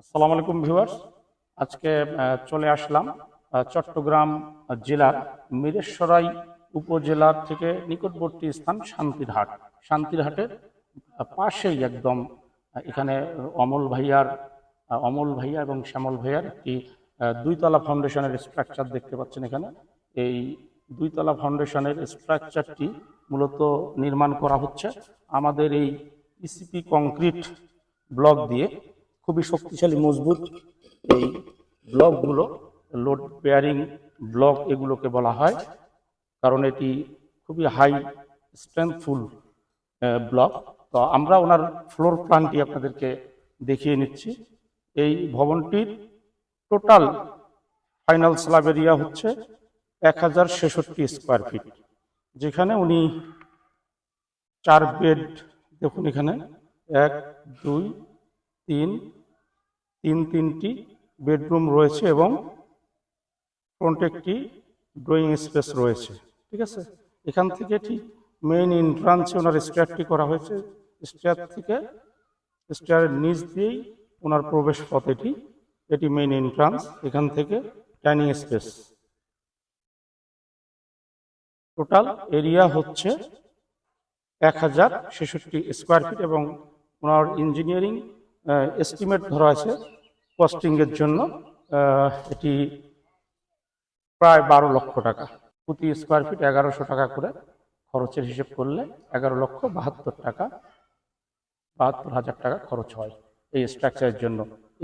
আসসালামু আলাইকুম ভিউয়ার্স। আজকে চলে আসলাম চট্টগ্রাম জেলার মিরেশ্বরাই উপজেলার থেকে নিকটবর্তী স্থান শান্তিরহাট। শান্তিরহাটের পাশেই একদম এখানে অমল ভাইয়া এবং শ্যামল ভাইয়ার একটি দুইতলা ফাউন্ডেশনের স্ট্রাকচার দেখতে পাচ্ছেন। এখানে এই দুইতলা ফাউন্ডেশনের স্ট্রাকচারটি মূলত নির্মাণ করা হচ্ছে আমাদের এই ইসিপি কংক্রিট ব্লক দিয়ে। খুবই শক্তিশালী মজবুত এই ব্লকগুলো, লোড বেয়ারিং ব্লক এগুলোকে বলা হয়, কারণ এটি খুবই হাই স্ট্রেংথফুল ব্লক। তো আমরা ওনার ফ্লোর প্ল্যানটি আপনাদেরকে দেখিয়ে নিচ্ছি। এই ভবনটির টোটাল ফাইনাল স্ল্যাব এরিয়া হচ্ছে 1066 স্কোয়ার ফিট, যেখানে উনি 4 বেড, দেখুন এখানে 1 2 3 তিনটি বেডরুম রয়েছে এবং ফ্রন্টে একটি ড্রয়িং স্পেস রয়েছে। ঠিক আছে, এখান থেকে ঠিক মেইন এন্ট্রান্সে ওনার স্টেয়ারটি করা হয়েছে। স্টেয়ারের নিচ দিয়েই ওনার প্রবেশ পথ, এটি মেইন এন্ট্রান্স। এখান থেকে ডাইনিং স্পেস। টোটাল এরিয়া হচ্ছে 1066 স্কোয়ার ফিট এবং ওনার ইঞ্জিনিয়ারিং এস্টিমেট ধরা আছে কস্টিংয়ের জন্য এটি প্রায় 12 লক্ষ টাকা। প্রতি স্কোয়ার ফিট 1100 টাকা করে খরচের হিসেব করলে 11,72,হাজার টাকা খরচ হয় এই স্ট্রাকচারের জন্য।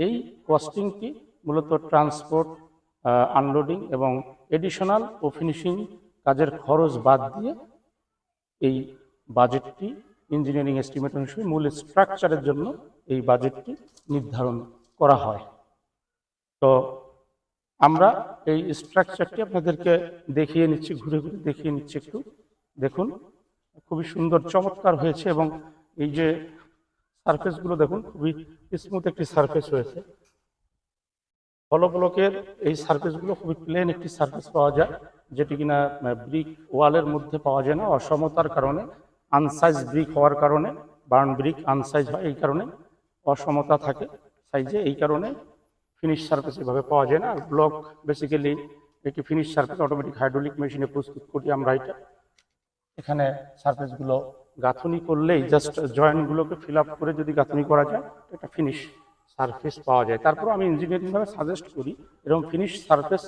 এই কস্টিংটি মূলত ট্রান্সপোর্ট, আনলোডিং এবং এডিশনাল ও ফিনিশিং কাজের খরচ বাদ দিয়ে এই বাজেটটি ইঞ্জিনিয়ারিং এস্টিমেট অনুসারে মূল স্ট্রাকচারের জন্য এই বাজেটটি নির্ধারণ করা হয়। তো আমরা এই স্ট্রাকচারটি আপনাদেরকে দেখিয়ে নিচ্ছি, ঘুরে ঘুরে দেখিয়ে নিচ্ছি। একটু দেখুন, খুবই সুন্দর চমৎকার হয়েছে এবং এই যে সারফেসগুলো দেখুন, খুবই স্মুথ একটি সারফেস হয়েছে। হলো ব্লকের এই সারফেসগুলো খুবই প্লেন একটি সারফেস পাওয়া যায়, যেটি কিনা ব্রিক ওয়ালের মধ্যে পাওয়া যায় না। অসমতার কারণে, আনসাইজ ব্রিক হওয়ার কারণে, বার্ন ব্রিক আনসাইজ হয়, এই কারণে অসমতা থাকে সাইজে, এই কারণে ফিনিশ সারফেস এভাবে পাওয়া যায় না। আর ব্লক বেসিক্যালি একটি ফিনিশ সারফেস অটোমেটিক হাইড্রোলিক মেশিনে প্রস্তুত করি আমরা। এখানে সারফেসগুলো গাঁথনি করলেই জাস্ট জয়েন্টগুলোকে ফিল আপ করে যদি গাঁথনি করা যায়, একটা ফিনিশ সারফেস পাওয়া যায়। তারপর আমি ইঞ্জিনিয়ারিংভাবে সাজেস্ট করি এরকম ফিনিশ সারফেস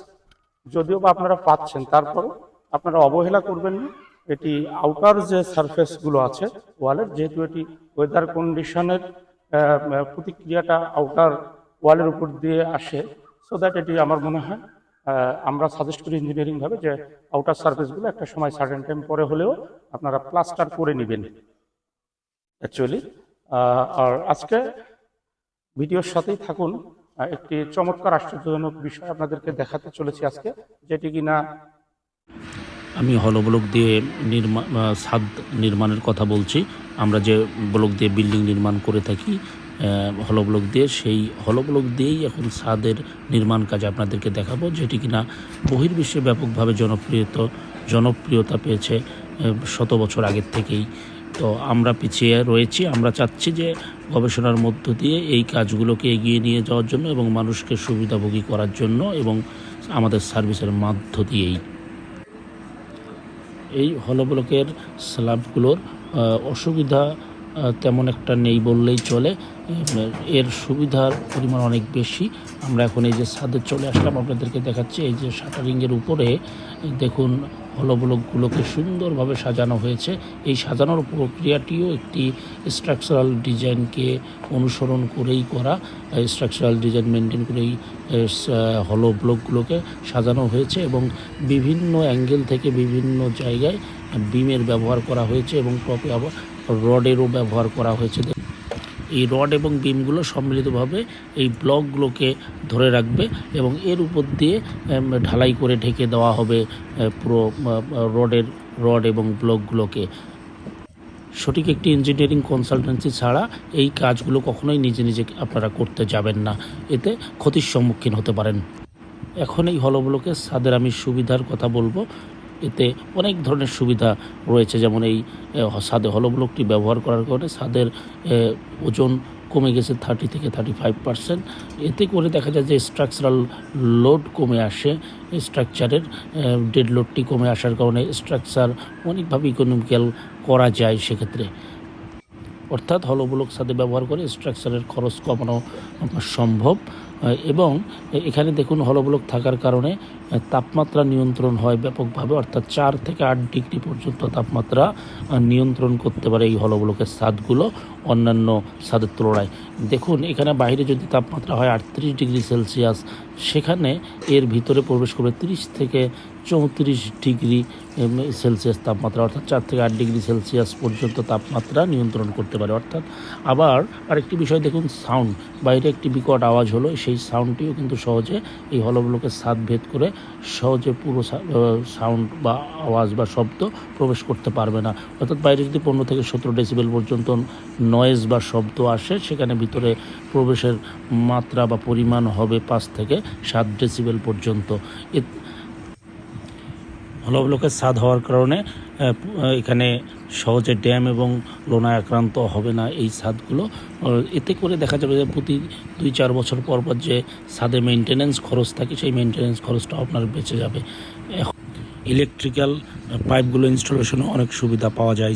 যদিও বা আপনারা পাচ্ছেন, তারপরও আপনারা অবহেলা করবেন না। এটি আউটার যে সারফেসগুলো আছে ওয়ালের, যেহেতু এটি ওয়েদার কন্ডিশনের প্রতিক্রিয়াটা আউটার ওয়ালের উপর দিয়ে আসে, সো দ্যাট এটি আমার মনে হয় আমরা সাজেস্ট করি ইঞ্জিনিয়ারিংভাবে যে আউটার সারফেসগুলো একটা সময় সার্টেন টাইম পরে হলেও আপনারা প্লাস্টার করে নেবেন অ্যাকচুয়ালি। আর আজকে ভিডিওর সাথেই থাকুন, একটি চমৎকার আশ্চর্যজনক বিষয় আপনাদেরকে দেখাতে চলেছি আজকে, যেটি কিনা আমি হলো ব্লক দিয়ে ছাদ নির্মাণের কথা বলছি। আমরা যে ব্লক দিয়ে বিল্ডিং নির্মাণ করে থাকি হলো ব্লক দিয়ে, সেই হলো ব্লক দিয়েই এখন ছাদের নির্মাণ কাজ আপনাদেরকে দেখাবো, যেটি কিনা বহির্বিশ্বে ব্যাপকভাবে জনপ্রিয়তা পেয়েছে শত বছর আগের থেকেই। তো আমরা পিছিয়ে রয়েছি। আমরা চাচ্ছি যে গবেষণার মধ্য দিয়ে এই কাজগুলোকে এগিয়ে নিয়ে যাওয়ার জন্য এবং মানুষকে সুবিধাভোগী করার জন্য এবং আমাদের সার্ভিসের মধ্য দিয়েই। এই হলো ব্লকের স্ল্যাবগুলোর অসুবিধা তেমন একটা নেই বললেই চলে, এর সুবিধার পরিমাণ অনেক বেশি। আমরা এখন এই যে ছাদে চলে আসলাম, আপনাদেরকে দেখাচ্ছি। এই যে শাটারিংয়ের উপরে দেখুন হলো ব্লকগুলোকে সুন্দরভাবে সাজানো হয়েছে। এই সাজানোর প্রক্রিয়াটিও একটি স্ট্রাকচারাল ডিজাইনকে অনুসরণ করেই করা, স্ট্রাকচারাল ডিজাইন মেনটেন করেই হলো ব্লকগুলোকে সাজানো হয়েছে এবং বিভিন্ন অ্যাঙ্গেল থেকে বিভিন্ন জায়গায় বিমের ব্যবহার করা হয়েছে এবং টপে আবার রডেরও ব্যবহার করা হয়েছে। এই রড এবং বিমগুলো সম্মিলিতভাবে এই ব্লকগুলোকে ধরে রাখবে এবং এর উপর দিয়ে ঢালাই করে ঢেকে দেওয়া হবে পুরো রড এবং ব্লকগুলোকে। সঠিক একটি ইঞ্জিনিয়ারিং কনসালটেন্সি ছাড়া এই কাজগুলো কখনোই নিজে নিজে আপনারা করতে যাবেন না, এতে ক্ষতির সম্মুখীন হতে পারেন। এখন এই হলো ব্লকের ছাদের আমি সুবিধার কথা বলবো। এতে অনেক ধরনের সুবিধা রয়েছে, যেমন এই ছাদে হলো ব্লকটি ব্যবহার করার কারণে ছাদের ওজন কমে গেছে 30 থেকে 35%। এতে করে দেখা যায় যে স্ট্রাকচারাল লোড কমে আসে, স্ট্রাকচারের ডেড লোডটি কমে আসার কারণে স্ট্রাকচার অনেকভাবে ইকোনমিক্যাল করা যায় সেক্ষেত্রে। অর্থাৎ হলো ব্লক ছাদে ব্যবহার করে স্ট্রাকচারের খরচ কমানো সম্ভব। এবং এখানে দেখুন হলো ব্লক থাকার কারণে তাপমাত্রা নিয়ন্ত্রণ হয় ব্যাপকভাবে, অর্থাৎ 4 থেকে 8 ডিগ্রি পর্যন্ত তাপমাত্রা নিয়ন্ত্রণ করতে পারে এই হলো ব্লকের ছাদগুলো অন্যান্য ছাদের তুলনায়। দেখুন এখানে বাইরে যদি তাপমাত্রা হয় 38 ডিগ্রি সেলসিয়াস, সেখানে এর ভিতরে প্রবেশ করবে 30 থেকে 34 ডিগ্রি সেলসিয়াস তাপমাত্রা, অর্থাৎ 4 থেকে 8 ডিগ্রি সেলসিয়াস পর্যন্ত তাপমাত্রা নিয়ন্ত্রণ করতে পারে। অর্থাৎ আবার আরেকটি বিষয় দেখুন, সাউন্ড, বাইরে একটি বিকট আওয়াজ হলো, সেই সাউন্ডটিও কিন্তু সহজে এই হলো ব্লকের ছাদ ভেদ করে সহজে পুরো সাউন্ড বা আওয়াজ বা শব্দ প্রবেশ করতে পারবে না। অর্থাৎ বাইরে যদি 15 থেকে 17 ডেসিবেল পর্যন্ত নয়েজ বা শব্দ আসে, সেখানে ভিতরে প্রবেশের মাত্রা বা পরিমাণ হবে 5 থেকে 7 ডেসিবেল পর্যন্ত। হলো ব্লকের ছাদ হওয়ার কারণে এখানে সহজে ড্যাম এবং লোনায় আক্রান্ত হবে না এই ছাদগুলো। এতে করে দেখা যাবে যে প্রতি 2-4 বছর পর পর যে ছাদে মেনটেন্যান্স খরচ থাকে, সেই মেনটেন্যান্স খরচটাও আপনার বেঁচে যাবে। ইলেকট্রিক্যাল পাইপগুলো ইনস্টলেশনে অনেক সুবিধা পাওয়া যায়।